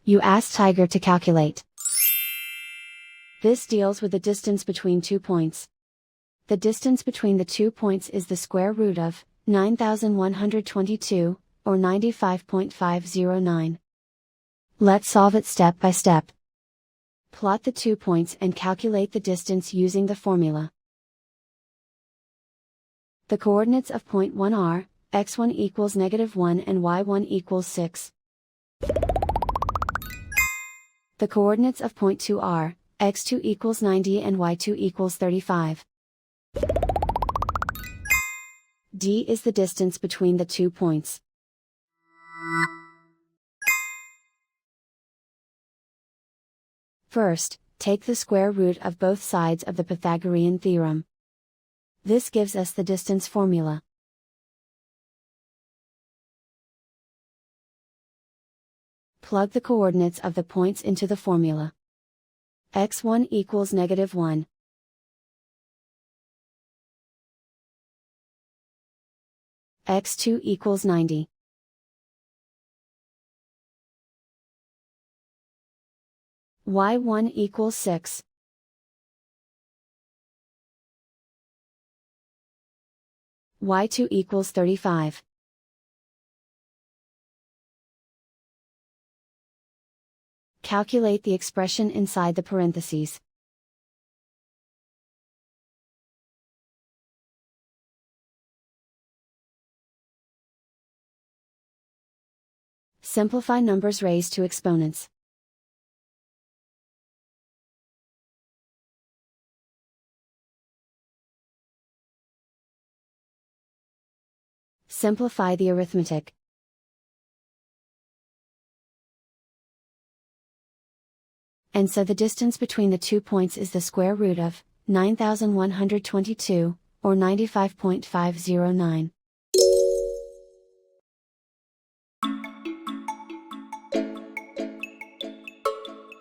You ask Tiger to calculate. This deals with the distance between 2 points. The distance between the 2 points is the square root of 9122, or 95.509. Let's solve it step by step. Plot the 2 points and calculate the distance using the formula. The coordinates of point 1 are, x1 equals -1 and y1 equals 6. The coordinates of point 2 are, x2 equals 90 and y2 equals 35. D is the distance between the 2 points. First, take the square root of both sides of the Pythagorean theorem. This gives us the distance formula. Plug the coordinates of the points into the formula. x1 equals -1. x2 equals 90. y1 equals 6. y2 equals 35. Calculate the expression inside the parentheses. Simplify numbers raised to exponents. Simplify the arithmetic. And so the distance between the 2 points is the square root of 9122, or 95.509.